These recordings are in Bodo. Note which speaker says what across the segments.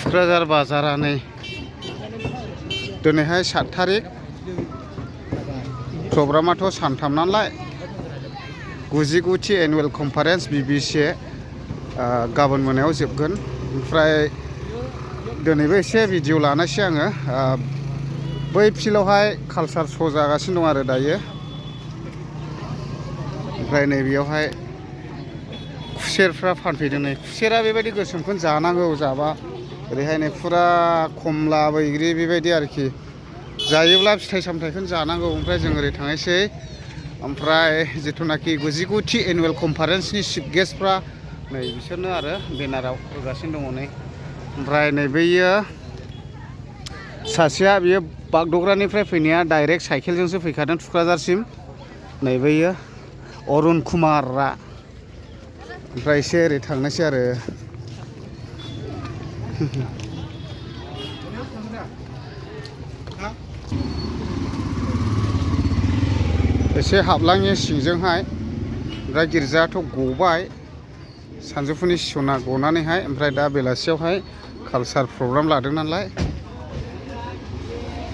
Speaker 1: थुक्राझार बाजारा नै दिनैहाय 7 तारिख प्रग्रामाथ' सानथाम नालाय 99थि एनुवेल कनफारेन्स बिबिसि गाबोन मोनायाव जोबगोन ओमफ्राय दिनैबो एसे भिडिअ लानोसै आङो बै फिल्डआवहाय कालचार श' जागासिनो दं आरो दायो ओमफ्राय नै बेयावहाय खुसेरफ्रा फानफैदों नै खुसेरा बेबायदि गोसोमखौनो जानांगौ जाबा ओरैहाय नै फुरा खमला बैग्रि बेबायदि आरोखि जायोब्ला फिथाइ सामथाइखौनो जानांगौ ओमफ्राय जों ओरै थांनोसै ओमफ्राय जिथुनाखि 99थि एनुवेल कनफारेन्सनि चिफ गेस्टफ्रा नै बिसोरनो आरो बेनाराव होगासिनो दङ नै ओमफ्राय नै बैयो सासेया बियो बागड'ग्रानिफ्राय फैनाया डाइरेक्ट साइकेलजोंसो फैखादों थुक्राझारसिम नै बैयो अरुण कुमारआ ओमफ्राय एसे ओरै थांनोसै आरो एसे हाबलाङो सिंजोंहाय ओमफ्राय गिर्जायाथ' गबाय सानजौफुनि सेसना गनानैहाय ओमफ्राय दा बेलासियावहाय कालचार प्रग्राम लादों नालाय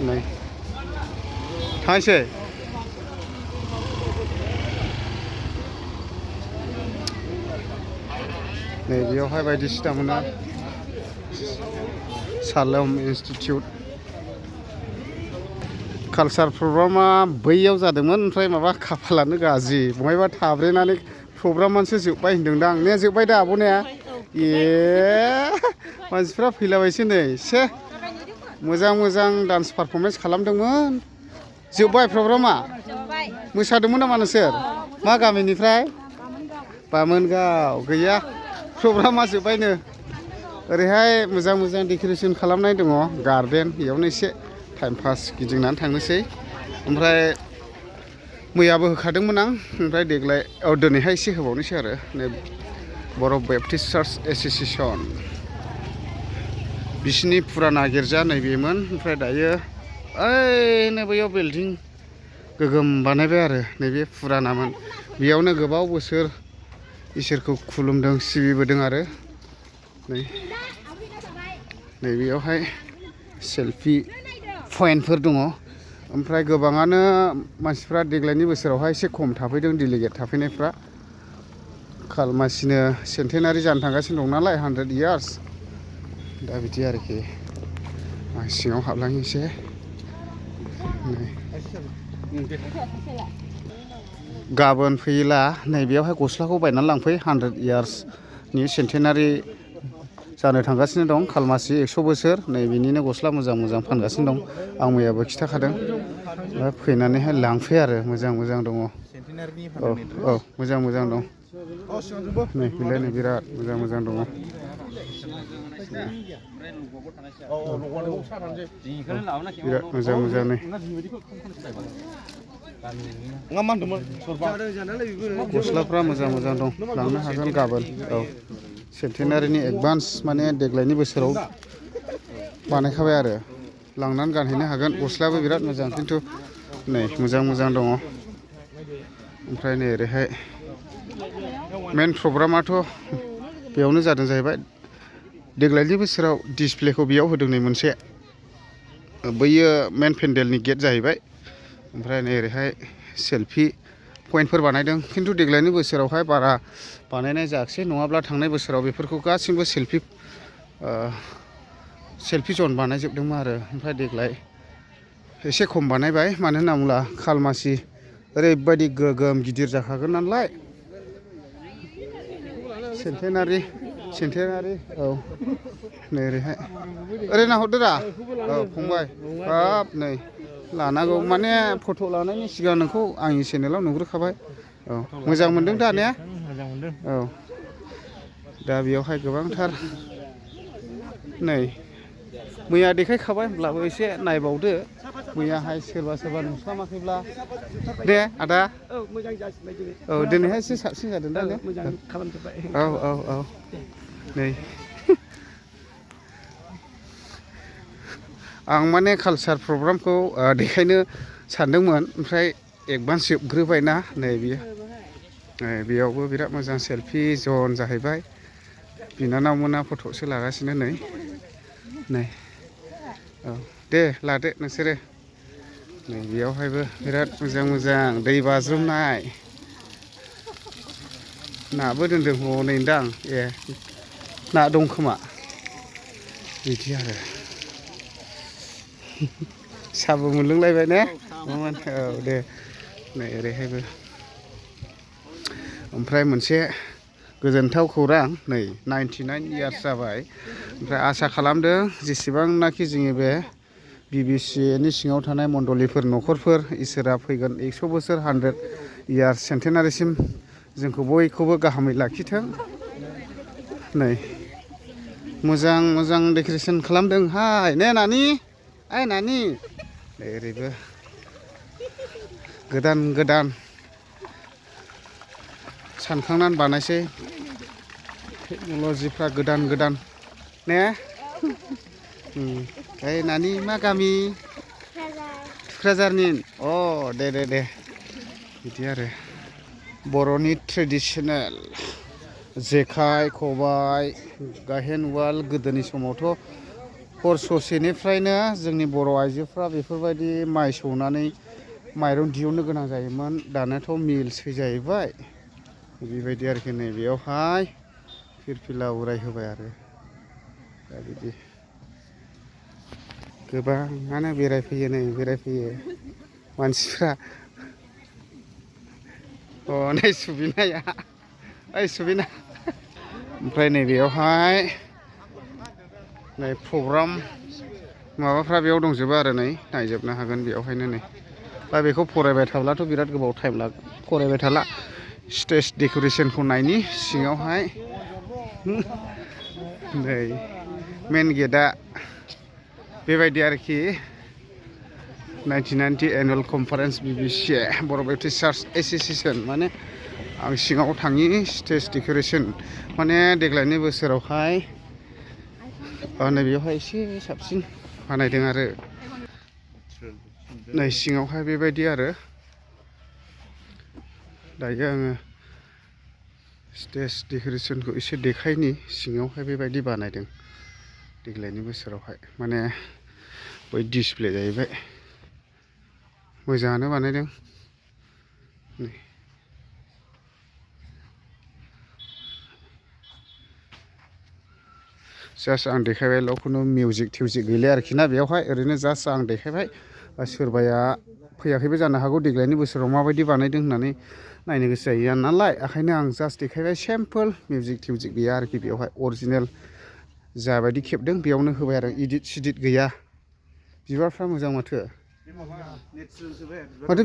Speaker 1: नै थांसै नै बेयावहाय बायदिसिना मोनो सालोम इन्सटिटिउट कालचार प्रग्रामा बैयाव जादोंमोन ओमफ्राय माबा खाफालानो गाज्रि बहायबा थाब्रेनानै प्रग्रामानोसो जोब्बाय होनदोंदां ने जोब्बाय दा आब'नाया ए मानसिफ्रा फैलाबायसै नै एसे मोजां मोजां डान्स पारफरमेन्स खालामदोंमोन जोब्बाय प्रग्रामा मोसादोंमोन नामा नोंसोर मा गामिनिफ्राय बामोनगाव गैया प्रग्रामा जोब्बायनो ओरैहाय मोजां मोजां डेक'रेसन खालामनाय दङ गार्डेन बेयावनो एसे टाइम पास गिदिंनानै थांनोसै ओमफ्राय मैयाबो होखादोंमोन आं ओमफ्राय देग्लाय दिनैहाय एसे होबावनोसै आरो नै बर' बेपटिस्ट चार्च एस'सिएसन बिसिनि फुराना गिर्जा नैबेमोन ओमफ्राय दायो ओइ नै बैयाव बिल्डिं गोगोम बानायबाय आरो नैबे फुरानामोन बेयावनो गोबाव बोसोर इसोरखौ खुलुमदों सिबिबोदों आरो नै बेयावहाय सेल्फि पइन्टफोर दङ ओमफ्राय गोबाङानो मानसिफ्रा देग्लायनि बोसोरावहाय एसे खम थाफैदों डेलिगेट थाफैनायफ्रा खालमासिनो सेन्टेनारि जानो थांगासिनो दं नालाय 100 इयार्स दा बिदि आरोखि आं सिङाव हाबलाङो एसे गाबोन फैयोला नैबेयावहाय गस्लाखौ बायनानै लांफै 100 इयार्सनि सेन्टेनारि जानो थांगासिनो दं खालमासि 100 बोसोर नैबेनिनो गस्ला मोजां मोजां फानगासिनो दं आं मैयाबो खिन्थाखादों फैनानैहाय लांफै आरो मोजां मोजां दङ औ मोजां मोजां दं नै फैलायनो बिराद मोजां मोजां दङ बिराद मोजां मोजां नै गस्लाफ्रा मोजां मोजां दं लांनो हागोन गाबोन औ सेन्टेनारिनि एडभान्स माने देग्लायनि बोसोराव बानायखाबाय आरो लांनानै गानहैनो हागोन गस्लायाबो बिराद मोजां खिन्थु नै मोजां मोजां दङ ओमफ्राय नै ओरैहाय मेन प्रग्रामाथ' बेयावनो जादों जाहैबाय देग्लायनि बोसोराव डिसप्लेखौ बेयाव होदों नै मोनसे बैयो मेन पेन्डेलनि गेट जाहैबाय ओमफ्राय नै ओरैहाय सेल्फि पइन्टफोर बानायदों खिन्थु देग्लायनि बोसोरावहाय बारा बानायनाय जायाखिसै नङाब्ला थांनाय बोसोराव बेफोरखौ गासिबो सेल्फि जन बानायजोबदोंमोन आरो ओमफ्राय देग्लाय एसे खम बानायबाय मानो होनना बुङोब्ला खालमासि ओरैबायदि गोगोम गिदिर जाखागोन नालाय सेन्टेनारि औ नै ओरैहाय ओरै नाहरदो रा औ फंबाय हाब नै लानांगौ माने फट' लानायनि सिगां नोंखौ आंनि चेनेलाव नुग्रोखाबाय औ मोजां मोनदों दा ने औ दा बेयावहाय गोबांथार नै मैया देखायखाबाय होमब्लाबो एसे नायबावदो मैयाहाय सोरबा नुस्लामाखैब्ला दे आदा औ दिनैहाय एसे साबसिन जादों दा ने औ नै आं माने कालचार प्रग्रामखौ देखायनो सानदोंमोन ओमफ्राय एडभान्स जोबग्रोबायना नै बियो बेयावबो बिराद मोजां सेल्फि जन जाहैबाय बिनानावमोना फट'सो लागासिनो नै नै औ दे लादो नोंसोरो नै बेयावहायबो बिराद मोजां मोजां दै बाज्रुमनाय नाबो दोनदों हनै दां ए ना दं खोमा बिदि आरो साबो मोनलोंलायबाय ने औ दे नै ओरैहायबो ओमफ्राय मोनसे गोजोनथाव खौरां नै 99 इयार्स जाबाय ओमफ्राय आसा खालामदों जेसेबांनाखि जोंनि बे BBC-नि सिङाव थानाय मण्डलिफोर न'खरफोर इसोरा फैगोन 100 बोसोर 100 इयार्स सेन्टेनारिसिम जोंखौ बयखौबो गाहामै लाखिथों नै मोजां मोजां डेक'रेसन खालामदोंहाय ने नानि ओइ नानि नै ओरैबो गोदान गोदान सानखांनानै बानायसै टेक्न'लजिफ्रा गोदान गोदान ने ओइ नानि मा गामि थुक्राझारनि अ दे दे दे बिदि आरो बर'नि ट्रेडिसनेल जेखाइ खबाइ गाहेन उवाल गोदोनि समावथ' हर ससेनिफ्रायनो जोंनि बर' आइजोफ्रा बेफोरबायदि माइ सौनानै माइरं दिहुननो गोनां जायोमोन दानाथ' मिलसै जाहैबाय बेबायदि आरोखि नै बेयावहाय फिरफिला उरायहोबाय आरो दा बिदि गोबाङानो बेरायफैयो नै बेरायफैयो मानसिफ्रा अ नै सुबिनाया ओइ सुबिना ओमफ्राय नै बेयावहाय नै प्रग्राम माबाफ्रा बेयाव दंजोबो आरो नै नायजोबनो हागोन बेयावहायनो नै दा बेखौ फरायबाय थाब्लाथ' बिराद गोबाव टाइम लागोन फरायबाय थाला स्टेज डेक'रेसनखौ नायनि सिङावहाय नै मेन गेटआ बेबायदि आरोखि 1990 एनुवेल कनफारेन्स BBC बर' टिचार्स एस'सिएशन माने आं सिङाव थाङि स्टेज डेक'रेसन माने देग्लायनि बोसोरावहाय नैबेयावहाय एसे साबसिन बानायदों आरो नै सिङावहाय बेबायदि आरो दायो आङो स्टेज डेक'रेसनखौ एसे देखायनि सिङावहाय बेबायदि बानायदों देग्लायनि बोसोरावहाय माने बै डिसप्ले जाहैबाय मोजाङानो बानायदों नै जास्ट आं देखायबायल' खुनु मिउजिक थिउजिक गैला आरोखि ना बेयावहाय ओरैनो जास्ट आं देखायबाय सोरबाया फैयाखैबो जानो हागौ देग्लायनि बोसोराव माबायदि बानायदों होननानै नायनो गोसो जायो नालाय ओंखायनो आं जास्ट देखायबाय सिम्पोल मिउजिक थिउजिक गैया आरोखि बेयावहाय अरिजिनेल जाबायदि खेबदों बेयावनो होबाय आरो इडिट सिडिट गैया बिबारफ्रा मोजां माथो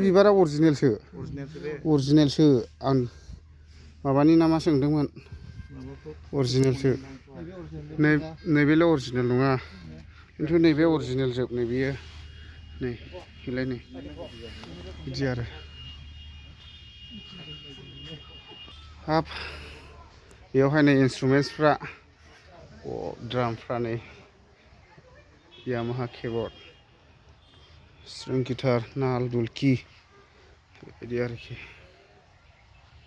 Speaker 1: बिबारा अरिजिनेलसो आं माबानि नामा सोंदोंमोन अरिजिनेलसो नैबेल' अरिजिनेल नङा खिन्थु नैबे अरिजिनेल जोब नैबेयो नै बेलाय नै बिदि आरो हाब बेयावहाय नै इन्सट्रुमेन्टसफ्रा ड्रामफ्रा नै यामाहा किबर्ड स्ट्रिं गिटार नाल दुलखि बेबायदि आरोखि